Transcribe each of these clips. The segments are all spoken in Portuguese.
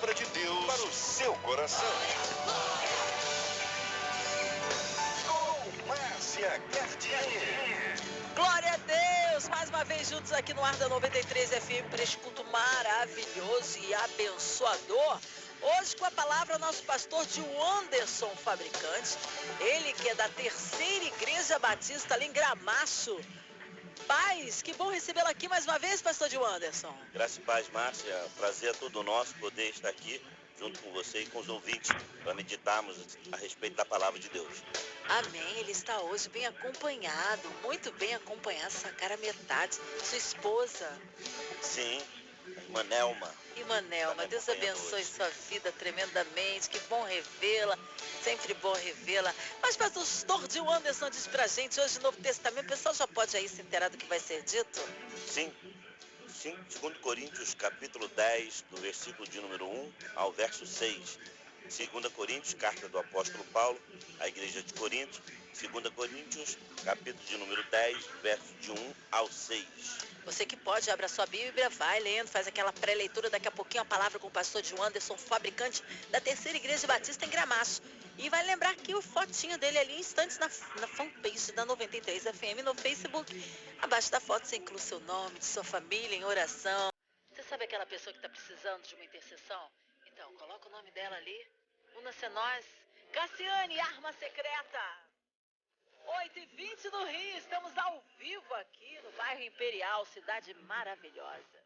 palavra de Deus para o seu coração. Com Márcia Cartier. Glória a Deus! Mais uma vez juntos aqui no ar da 93 FM para este culto maravilhoso e abençoador. Hoje com a palavra nosso pastor Tio Anderson Fabricante, ele que é da Terceira Igreja Batista ali em Gramacho. Paz, que bom recebê-lo aqui mais uma vez, pastor Tio Anderson. Graça e paz, Márcia. Prazer é todo nosso poder estar aqui junto com você e com os ouvintes para meditarmos a respeito da palavra de Deus. Amém, ele está hoje bem acompanhado, muito bem acompanhado, essa cara metade, sua esposa. Sim, a irmã Nelma. Irmã Nelma, Deus abençoe sua vida tremendamente, que bom revê-la, sempre bom revê-la. Mas pastor Tio Anderson diz pra gente, hoje no Novo Testamento, o pessoal já pode aí se inteirar do que vai ser dito? Sim, 2 Coríntios capítulo 10, do versículo de número 1 ao verso 6. 2 Coríntios, carta do apóstolo Paulo, à igreja de Corinto. 2 Coríntios, capítulo de número 10, verso de 1 ao 6. Você que pode, abre a sua Bíblia, vai lendo, faz aquela pré-leitura, daqui a pouquinho a palavra com o pastor Tio Anderson, fabricante da Terceira Igreja Batista em Gramacho. E vai lembrar que o fotinho dele ali, instantes na fanpage da 93 FM no Facebook. Abaixo da foto você inclui seu nome, de sua família em oração. Você sabe aquela pessoa que está precisando de uma intercessão? Então, coloca o nome dela ali. Una-se a nós. Cassiane, arma secreta. 8h20 no Rio, estamos ao vivo aqui no bairro Imperial, cidade maravilhosa.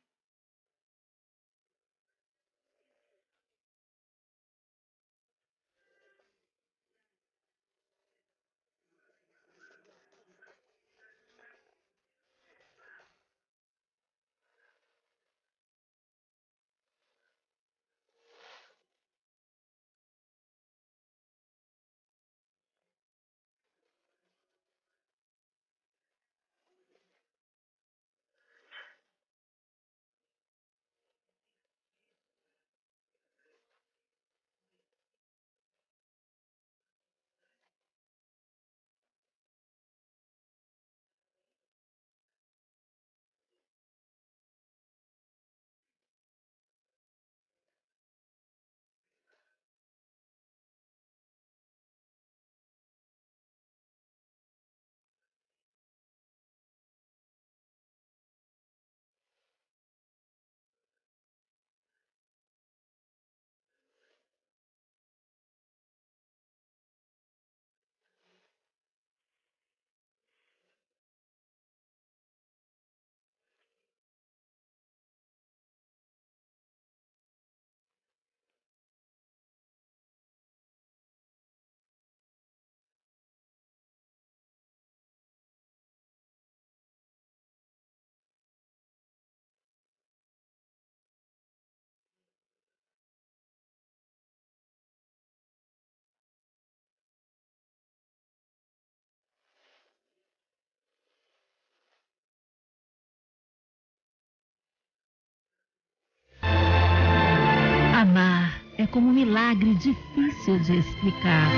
Amar é como um milagre difícil de explicar.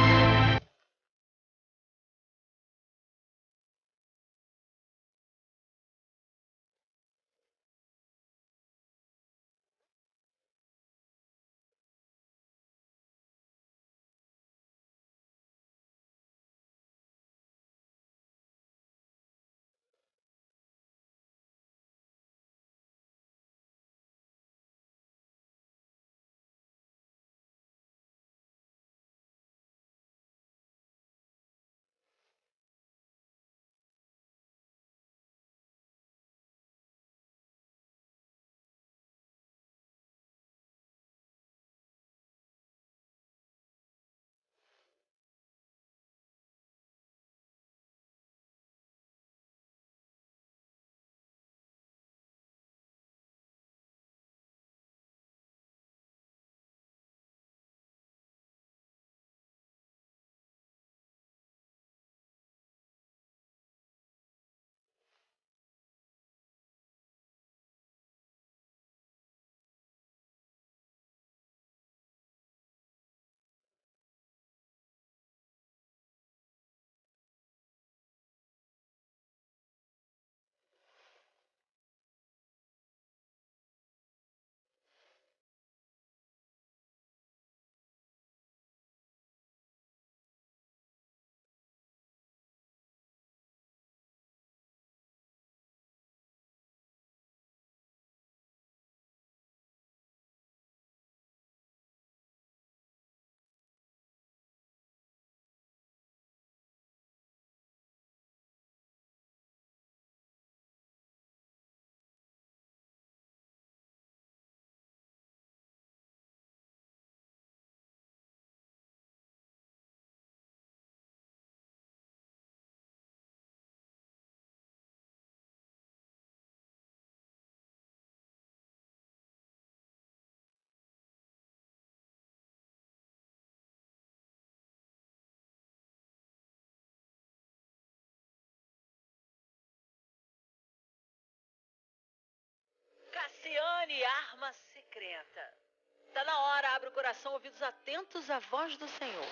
Luciane, arma secreta. Tá na hora, abre o coração, ouvidos atentos à voz do Senhor.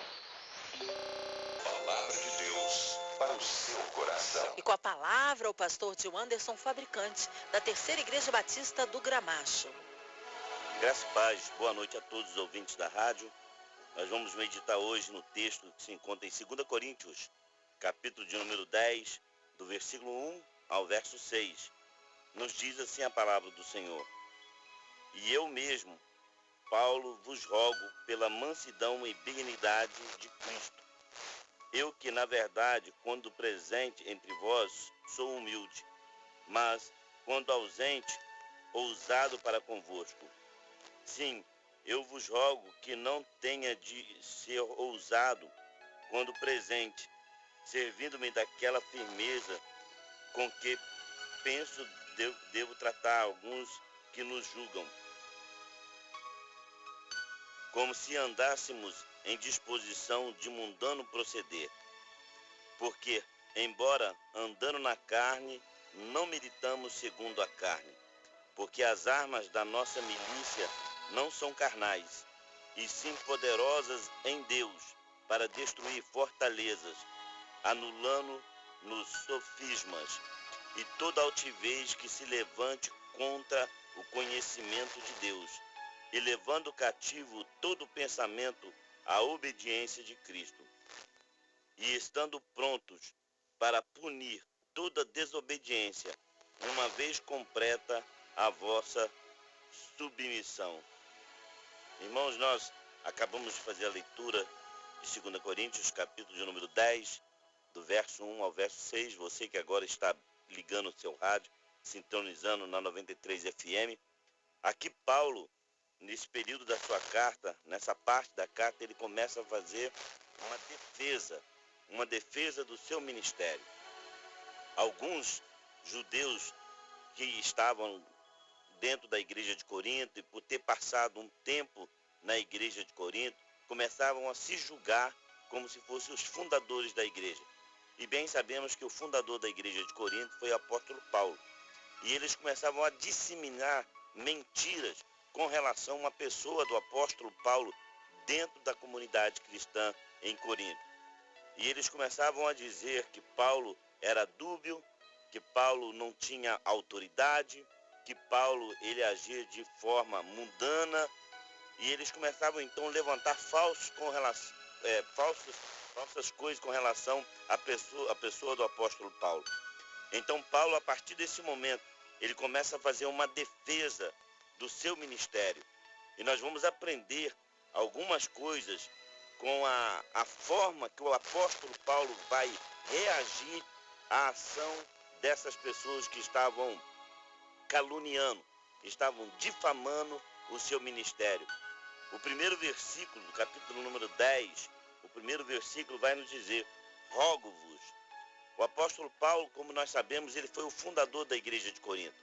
Palavra de Deus para o seu coração. E com a palavra, o pastor Gil Anderson Fabricante, da Terceira Igreja Batista do Gramacho. Graça e paz, boa noite a todos os ouvintes da rádio. Nós vamos meditar hoje no texto que se encontra em 2 Coríntios, capítulo de número 10, do versículo 1 ao verso 6. Nos diz assim a palavra do Senhor: E eu mesmo, Paulo, vos rogo pela mansidão e benignidade de Cristo. Eu que, na verdade, quando presente entre vós, sou humilde, mas, quando ausente, ousado para convosco. Sim, eu vos rogo que não tenha de ser ousado quando presente, servindo-me daquela firmeza com que penso devo tratar alguns que nos julgam, como se andássemos em disposição de mundano proceder. Porque, embora andando na carne, não militamos segundo a carne, porque as armas da nossa milícia não são carnais, e sim poderosas em Deus, para destruir fortalezas, anulando nos sofismas e toda altivez que se levante contra o conhecimento de Deus, e levando cativo todo pensamento à obediência de Cristo, e estando prontos para punir toda desobediência, uma vez completa a vossa submissão. Irmãos, nós acabamos de fazer a leitura de 2 Coríntios, capítulo de número 10, do verso 1 ao verso 6. Você que agora está ligando o seu rádio, sintonizando na 93 FM. Aqui Paulo, nesse período da sua carta, nessa parte da carta, ele começa a fazer uma defesa do seu ministério. Alguns judeus que estavam dentro da igreja de Corinto, e por ter passado um tempo na igreja de Corinto, começavam a se julgar como se fossem os fundadores da igreja. E bem sabemos que o fundador da igreja de Corinto foi o apóstolo Paulo. E eles começavam a disseminar mentiras com relação a uma pessoa do apóstolo Paulo dentro da comunidade cristã em Corinto. E eles começavam a dizer que Paulo era dúbio, que Paulo não tinha autoridade, que Paulo ele agia de forma mundana, e eles começavam então a levantar falsas coisas com relação à pessoa do apóstolo Paulo. Então Paulo, a partir desse momento, ele começa a fazer uma defesa do seu ministério. E nós vamos aprender algumas coisas com a forma que o apóstolo Paulo vai reagir à ação dessas pessoas que estavam caluniando, estavam difamando o seu ministério. O primeiro versículo do capítulo número 10, o primeiro versículo vai nos dizer: rogo-vos. O apóstolo Paulo, como nós sabemos, ele foi o fundador da igreja de Corinto.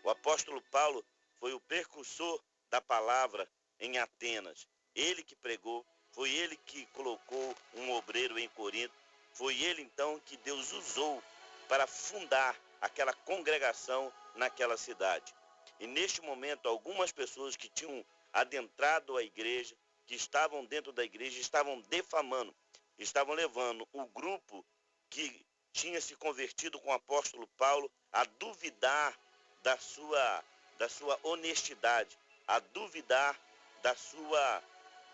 O apóstolo Paulo foi o precursor da palavra em Atenas. Ele que pregou, foi ele que colocou um obreiro em Corinto, foi ele então que Deus usou para fundar aquela congregação naquela cidade. E neste momento, algumas pessoas que tinham adentrado a igreja, que estavam dentro da igreja, estavam defamando, estavam levando o grupo que tinha se convertido com o apóstolo Paulo a duvidar da sua honestidade, a duvidar da sua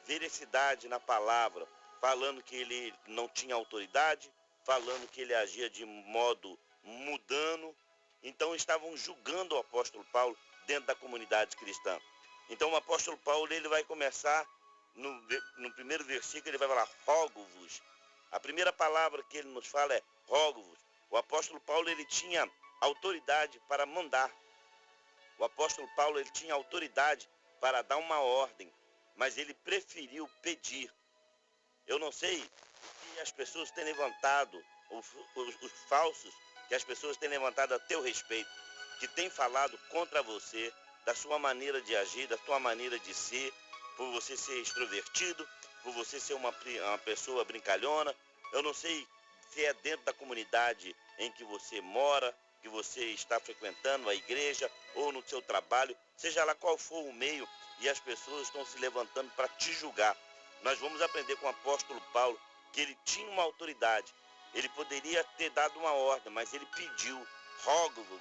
veracidade na palavra, falando que ele não tinha autoridade, falando que ele agia de modo mundano. Então estavam julgando o apóstolo Paulo dentro da comunidade cristã. Então o apóstolo Paulo ele vai começar, no primeiro versículo, ele vai falar: rogo-vos. A primeira palavra que ele nos fala é rogo-vos. O apóstolo Paulo ele tinha autoridade para mandar. O apóstolo Paulo ele tinha autoridade para dar uma ordem, mas ele preferiu pedir. Eu não sei o que as pessoas têm levantado, os falsos que as pessoas têm levantado a teu respeito, que têm falado contra você, da sua maneira de agir, da sua maneira de ser, por você ser extrovertido, por você ser uma pessoa brincalhona. Eu não sei se é dentro da comunidade em que você mora, que você está frequentando, a igreja ou no seu trabalho, seja lá qual for o meio, e as pessoas estão se levantando para te julgar. Nós vamos aprender com o apóstolo Paulo que ele tinha uma autoridade. Ele poderia ter dado uma ordem, mas ele pediu, rogo-vos.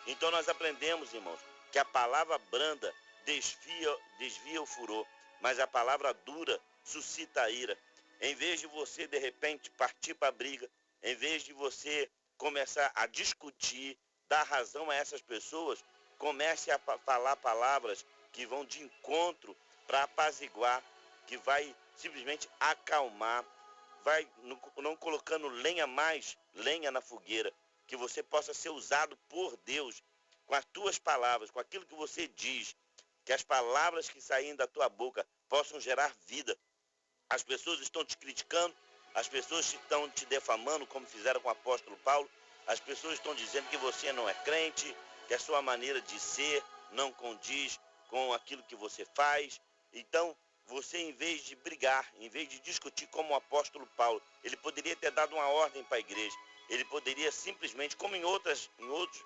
Então nós aprendemos, irmãos, que a palavra branda desvia o furor, mas a palavra dura suscita a ira. Em vez de você, de repente, partir para a briga, em vez de você começar a discutir, dar razão a essas pessoas, comece a falar palavras que vão de encontro para apaziguar, que vai simplesmente acalmar, vai não colocando lenha na fogueira, que você possa ser usado por Deus com as tuas palavras, com aquilo que você diz, que as palavras que saem da tua boca possam gerar vida. As pessoas estão te criticando, as pessoas estão te defamando, como fizeram com o apóstolo Paulo, as pessoas estão dizendo que você não é crente, que a sua maneira de ser não condiz com aquilo que você faz. Então, você, em vez de brigar, em vez de discutir como o apóstolo Paulo, ele poderia ter dado uma ordem para a igreja. Ele poderia simplesmente, como em outros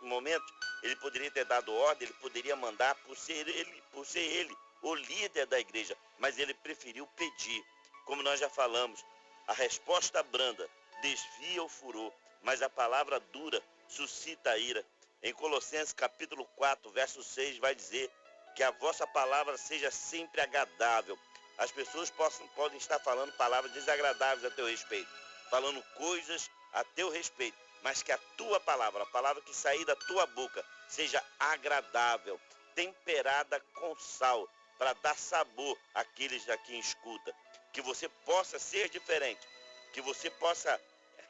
momentos, ele poderia ter dado ordem, ele poderia mandar por ser ele, o líder da igreja. Mas ele preferiu pedir. Como nós já falamos, a resposta branda desvia o furor, mas a palavra dura suscita a ira. Em Colossenses capítulo 4, verso 6, vai dizer que a vossa palavra seja sempre agradável. As pessoas podem estar falando palavras desagradáveis a teu respeito, falando coisas a teu respeito, mas que a tua palavra, a palavra que sair da tua boca, seja agradável, temperada com sal, para dar sabor àqueles a quem escuta. Que você possa ser diferente, que você possa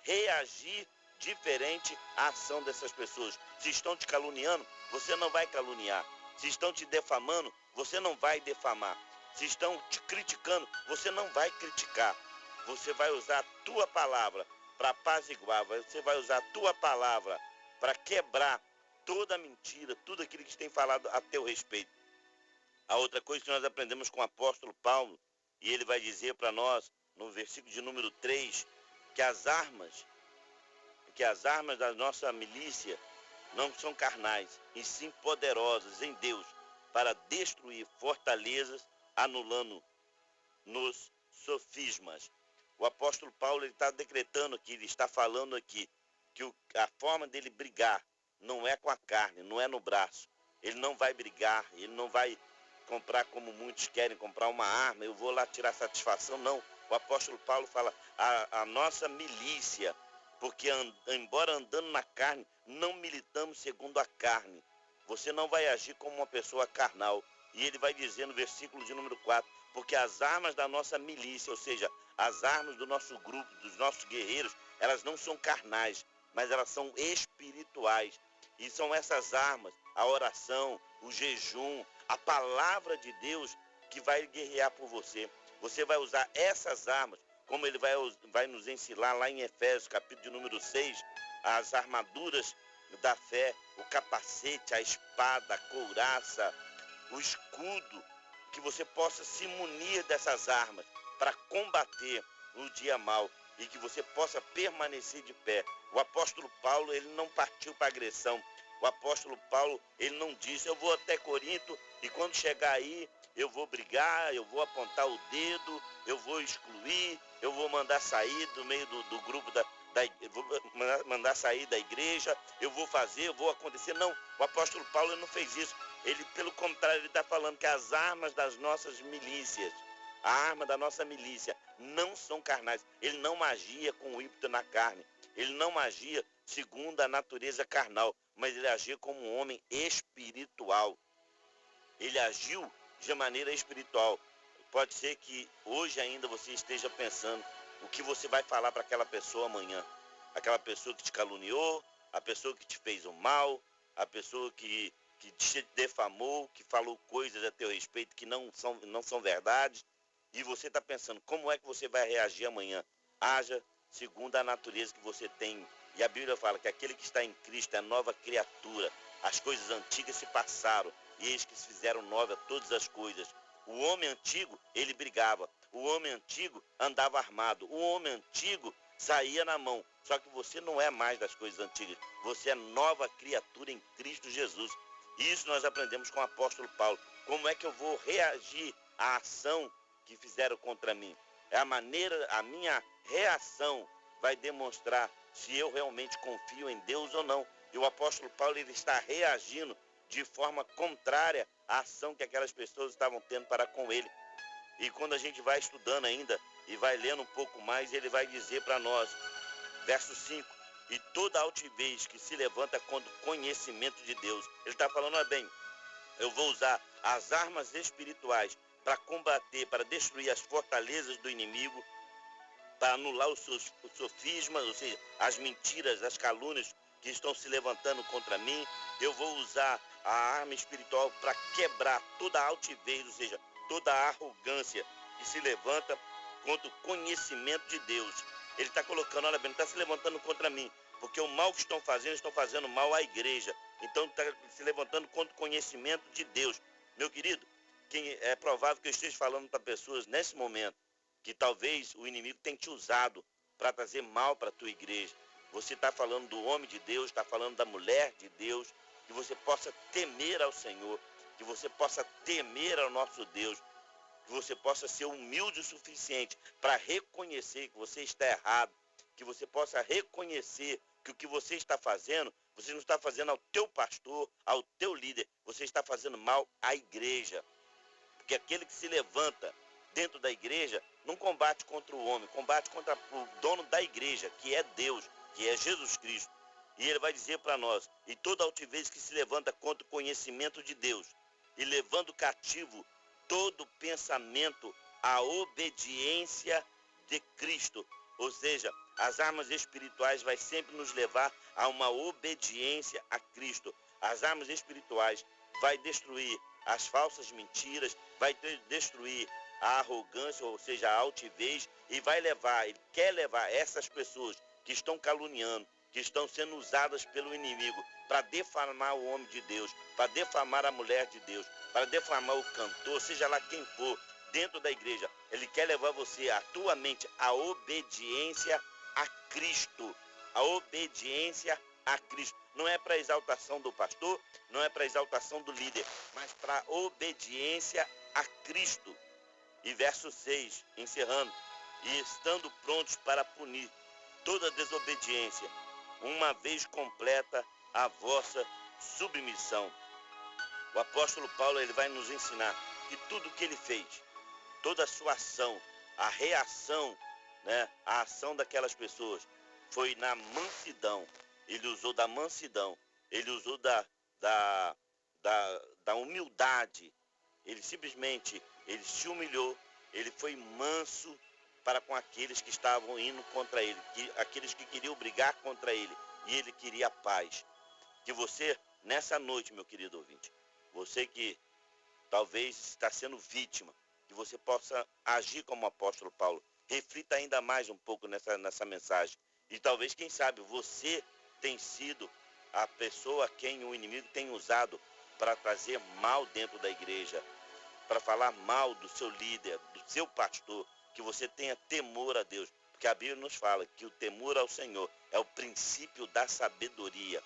reagir diferente à ação dessas pessoas. Se estão te caluniando, você não vai caluniar. Se estão te defamando, você não vai defamar. Se estão te criticando, você não vai criticar. Você vai usar a tua palavra para apaziguar, você vai usar a tua palavra para quebrar toda a mentira, tudo aquilo que tem falado a teu respeito. A outra coisa que nós aprendemos com o apóstolo Paulo, e ele vai dizer para nós, no versículo de número 3, que as armas da nossa milícia não são carnais, e sim poderosas em Deus, para destruir fortalezas, anulando nos sofismas. O apóstolo Paulo está decretando aqui, ele está falando aqui, que a forma dele brigar não é com a carne, não é no braço. Ele não vai brigar, ele não vai comprar como muitos querem, comprar uma arma, eu vou lá tirar satisfação, não. O apóstolo Paulo fala, a nossa milícia, porque embora andando na carne, não militamos segundo a carne. Você não vai agir como uma pessoa carnal. E ele vai dizer no versículo de número 4, porque as armas da nossa milícia, ou seja, as armas do nosso grupo, dos nossos guerreiros, elas não são carnais, mas elas são espirituais. E são essas armas, a oração, o jejum, a palavra de Deus que vai guerrear por você. Você vai usar essas armas, como ele vai nos ensinar lá em Efésios, capítulo de número 6, as armaduras da fé, o capacete, a espada, a couraça, o escudo, que você possa se munir dessas armas para combater o dia mau e que você possa permanecer de pé. O apóstolo Paulo, ele não partiu para agressão. O apóstolo Paulo, ele não disse, eu vou até Corinto e quando chegar aí, eu vou brigar, eu vou apontar o dedo, eu vou excluir, eu vou mandar sair do meio do grupo vou mandar sair da igreja, eu vou fazer, eu vou acontecer. Não, o apóstolo Paulo não fez isso. Ele, pelo contrário, ele está falando que as armas das nossas milícias, a arma da nossa milícia, não são carnais. Ele não agia com o ímpeto na carne. Ele não agia segundo a natureza carnal, mas ele agia como um homem espiritual. Ele agiu de maneira espiritual. Pode ser que hoje ainda você esteja pensando o que você vai falar para aquela pessoa amanhã. Aquela pessoa que te caluniou, a pessoa que te fez o mal, a pessoa que te defamou, que falou coisas a teu respeito que não são verdades. E você está pensando, como é que você vai reagir amanhã? Haja segundo a natureza que você tem. E a Bíblia fala que aquele que está em Cristo é nova criatura. As coisas antigas se passaram e eis que se fizeram novas todas as coisas. O homem antigo, ele brigava. O homem antigo andava armado. O homem antigo saía na mão. Só que você não é mais das coisas antigas. Você é nova criatura em Cristo Jesus. E isso nós aprendemos com o apóstolo Paulo. Como é que eu vou reagir à ação que fizeram contra mim? É a maneira, a minha reação vai demonstrar se eu realmente confio em Deus ou não. E o apóstolo Paulo, ele está reagindo de forma contrária à ação que aquelas pessoas estavam tendo para com ele. E quando a gente vai estudando ainda e vai lendo um pouco mais, ele vai dizer para nós, verso 5, e toda altivez que se levanta contra o conhecimento de Deus. Ele está falando, olha bem, eu vou usar as armas espirituais para combater, para destruir as fortalezas do inimigo, para anular os sofismas, ou seja, as mentiras, as calúnias que estão se levantando contra mim. Eu vou usar a arma espiritual para quebrar toda a altivez, ou seja, toda a arrogância que se levanta contra o conhecimento de Deus. Ele está colocando, olha bem, está se levantando contra mim, porque o mal que estão fazendo mal à igreja. Então está se levantando contra o conhecimento de Deus. Meu querido, é provável que eu esteja falando para pessoas nesse momento que talvez o inimigo tenha te usado para trazer mal para a tua igreja. Você está falando do homem de Deus, está falando da mulher de Deus, que você possa temer ao Senhor, que você possa temer ao nosso Deus, que você possa ser humilde o suficiente para reconhecer que você está errado, que você possa reconhecer que o que você está fazendo, você não está fazendo ao teu pastor, ao teu líder, você está fazendo mal à igreja. Porque aquele que se levanta dentro da igreja não combate contra o homem, combate contra o dono da igreja, que é Deus, que é Jesus Cristo. E ele vai dizer para nós, e toda altivez que se levanta contra o conhecimento de Deus, e levando cativo todo pensamento à obediência de Cristo. Ou seja, as armas espirituais vai sempre nos levar a uma obediência a Cristo. As armas espirituais vai destruir as falsas mentiras, vai destruir a arrogância, ou seja, a altivez, e vai levar, ele quer levar essas pessoas que estão caluniando, que estão sendo usadas pelo inimigo para defamar o homem de Deus, para defamar a mulher de Deus, para defamar o cantor, seja lá quem for, dentro da igreja. Ele quer levar você, a tua mente, à obediência a Cristo. A obediência a Cristo. Não é para exaltação do pastor, não é para exaltação do líder, mas para obediência a Cristo. E verso 6, encerrando, e estando prontos para punir toda desobediência, uma vez completa a vossa submissão. O apóstolo Paulo, ele vai nos ensinar que tudo que ele fez, toda a sua ação, a reação, a ação daquelas pessoas foi na mansidão. Ele usou da mansidão, ele usou da humildade. Ele simplesmente, ele se humilhou, ele foi manso para com aqueles que estavam indo contra ele, aqueles que queriam brigar contra ele, e ele queria paz. Que você, nessa noite, meu querido ouvinte, você que talvez está sendo vítima, que você possa agir como o apóstolo Paulo. Reflita ainda mais um pouco nessa mensagem. E talvez, quem sabe, você tem sido a pessoa a quem o inimigo tem usado para trazer mal dentro da igreja, para falar mal do seu líder, do seu pastor. Que você tenha temor a Deus, porque a Bíblia nos fala que o temor ao Senhor é o princípio da sabedoria.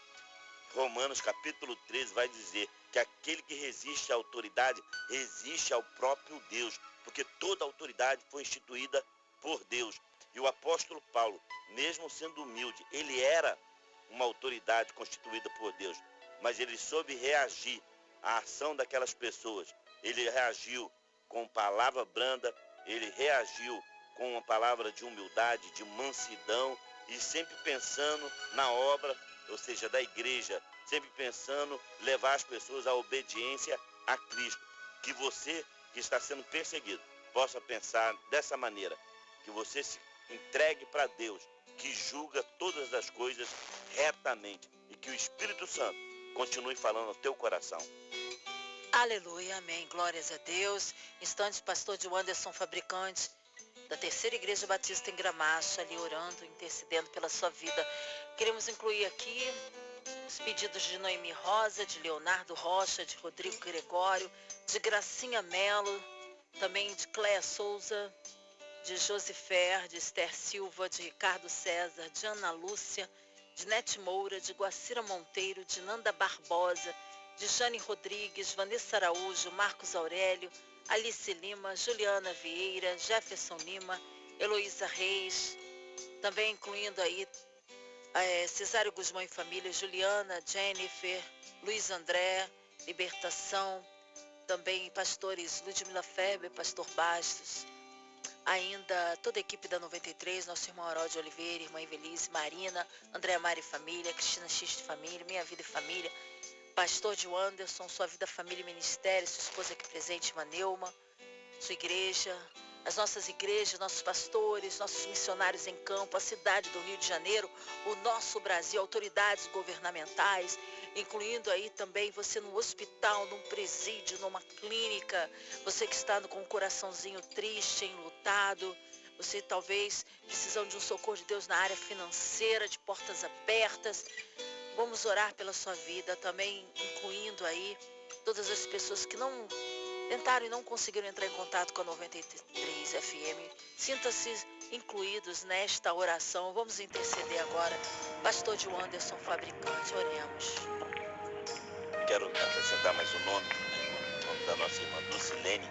Romanos capítulo 13 vai dizer que aquele que resiste à autoridade, resiste ao próprio Deus, porque toda autoridade foi instituída por Deus. E o apóstolo Paulo, mesmo sendo humilde, ele era uma autoridade constituída por Deus, mas ele soube reagir à ação daquelas pessoas. Ele reagiu com palavra branda, ele reagiu com uma palavra de humildade, de mansidão, e sempre pensando na obra, ou seja, da igreja, sempre pensando levar as pessoas à obediência a Cristo. Que você que está sendo perseguido possa pensar dessa maneira, que você se entregue para Deus, que julga todas as coisas retamente, e que o Espírito Santo continue falando ao teu coração. Aleluia, amém, glórias a Deus. Instantes, pastor de Anderson Fabricante, da Terceira Igreja Batista em Gramacho, ali orando, intercedendo pela sua vida. Queremos incluir aqui os pedidos de Noemi Rosa, de Leonardo Rocha, de Rodrigo Gregório, de Gracinha Melo, também de Cléia Souza, de Josifer, de Esther Silva, de Ricardo César, de Ana Lúcia, de Nete Moura, de Guacira Monteiro, de Nanda Barbosa, de Jane Rodrigues, Vanessa Araújo, Marcos Aurélio, Alice Lima, Juliana Vieira, Jefferson Lima, Heloísa Reis, também incluindo aí Cesário Guzmão e família, Juliana, Jennifer, Luiz André, Libertação, também pastores Ludmila Feber, pastor Bastos, ainda toda a equipe da 93, nosso irmão Harold Oliveira, irmã Evelise, Marina, Andréa Mari e família, Cristina X de família, Minha Vida e família, pastor de Anderson, sua vida, família e ministério, sua esposa aqui presente, Maneuma, sua igreja, as nossas igrejas, nossos pastores, nossos missionários em campo, a cidade do Rio de Janeiro, o nosso Brasil, autoridades governamentais, incluindo aí também você no hospital, num presídio, numa clínica, você que está com o coraçãozinho triste, enlutado, você talvez precisando de um socorro de Deus na área financeira, de portas abertas. Vamos orar pela sua vida, também incluindo aí todas as pessoas que não tentaram e não conseguiram entrar em contato com a 93 FM. Sinta-se incluídos nesta oração. Vamos interceder agora. Pastor de Anderson Fabricante, oremos. Quero acrescentar mais um nome, o nome da nossa irmã Lucilene,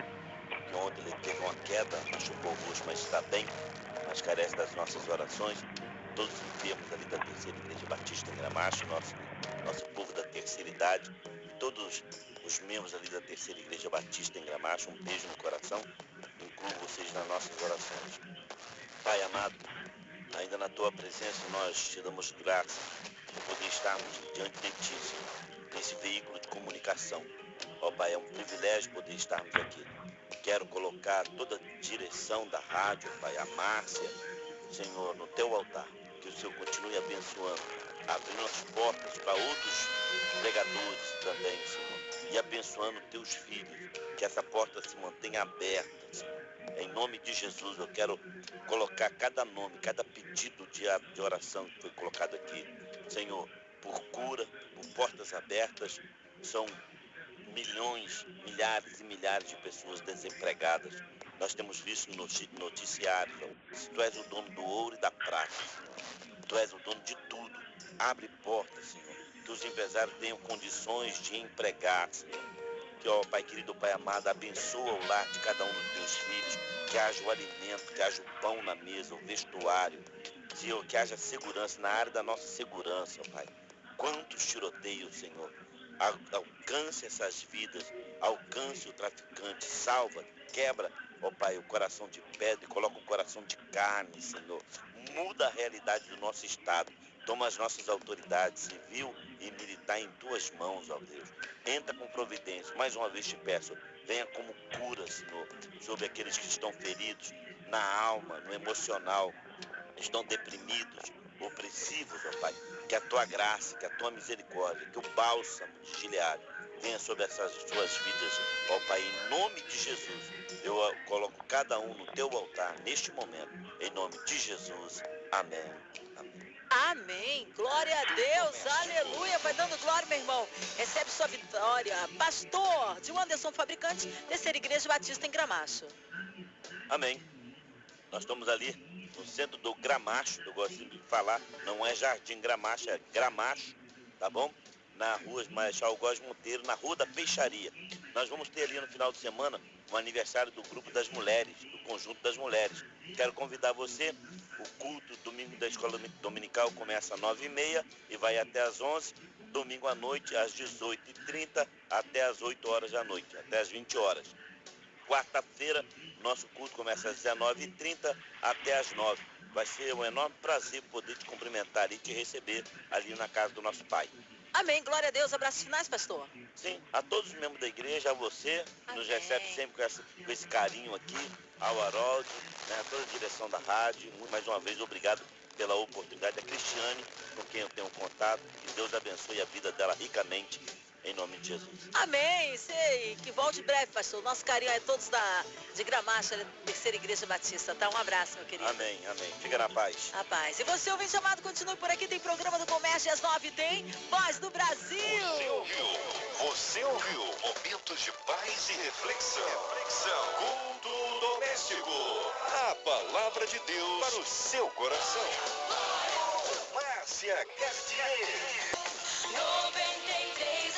que ontem ele teve uma queda, machucou o rosto, mas está bem, mas carece das nossas orações. Todos os enfermos ali da Terceira Igreja Batista em Gramacho, nosso povo da terceira idade, todos os membros ali da Terceira Igreja Batista em Gramacho, um beijo no coração, incluo vocês nas nossas orações. Pai amado, ainda na Tua presença nós te damos graça por poder estarmos diante de Ti, Senhor, nesse veículo de comunicação. Ó Pai, é um privilégio poder estarmos aqui. Quero colocar toda a direção da rádio, Pai, a Márcia, Senhor, no Teu altar. Que o Senhor continue abençoando, abrindo as portas para outros pregadores também, Senhor, e abençoando Teus filhos, que essa porta se mantenha aberta, Senhor. Em nome de Jesus, eu quero colocar cada nome, cada pedido de oração que foi colocado aqui, Senhor, por cura, por portas abertas. São milhões, milhares e milhares de pessoas desempregadas. Nós temos visto no noticiário, Tu és o dono do ouro e da prata, Senhor. Tu és o dono de tudo. Abre portas, Senhor. Que os empresários tenham condições de empregar, Senhor. Que, ó Pai querido, Pai amado, abençoa o lar de cada um dos Teus filhos. Que haja o alimento, que haja o pão na mesa, o vestuário. Senhor, que haja segurança na área da nossa segurança, ó Pai. Quantos tiroteios, Senhor. Alcance essas vidas, alcance o traficante, salva, quebra, ó Pai, o coração de pedra e coloca o coração de carne, Senhor. Muda a realidade do nosso estado. Toma as nossas autoridades civil e militar em Tuas mãos, ó Deus. Entra com providência. Mais uma vez te peço, venha como cura, Senhor, sobre aqueles que estão feridos na alma, no emocional, estão deprimidos, opressivos, ó Pai. Que a Tua graça, que a Tua misericórdia, que o bálsamo de Gileade venha sobre essas suas vidas, ó Pai, em nome de Jesus. Eu coloco cada um no Teu altar neste momento, em nome de Jesus. Amém. Amém. Amém. Glória a Deus. Aleluia. Vai dando glória, meu irmão. Recebe sua vitória. Pastor de Anderson Fabricante, Terceira Igreja Batista em Gramacho. Amém. Nós estamos ali no centro do Gramacho, eu gosto de falar, não é Jardim Gramacho, é Gramacho, tá bom? Na rua Marechal Góes Monteiro, na Rua da Peixaria. Nós vamos ter ali no final de semana um aniversário do Grupo das Mulheres, do Conjunto das Mulheres. Quero convidar você, o culto domingo da Escola Dominical começa às 9h30 e vai até às 11h, domingo à noite às 18h30 até às 8 horas da noite, até às 20 horas. Quarta-feira, nosso culto começa às 19h30 até às 9h. Vai ser um enorme prazer poder te cumprimentar e te receber ali na casa do nosso Pai. Amém. Glória a Deus. Abraços finais, pastor. Sim, a todos os membros da igreja, a você, que nos recebe sempre com esse carinho aqui, ao Harold, né, a toda a direção da rádio. Mais uma vez, obrigado pela oportunidade. A Cristiane, com quem eu tenho contato, que Deus abençoe a vida dela ricamente. Em nome de Jesus. Amém. Sei. Que volte breve, pastor. Nosso carinho é todos de Gramacho, Terceira Igreja Batista, tá? Um abraço, meu querido. Amém, amém. Fica na paz. A paz. E você, ouvinte amado, continue por aqui. Tem programa do Comércio às 9, tem Voz do Brasil. Você ouviu momentos de paz e reflexão. Culto doméstico. A palavra de Deus para o seu coração. Márcia Cartier. 93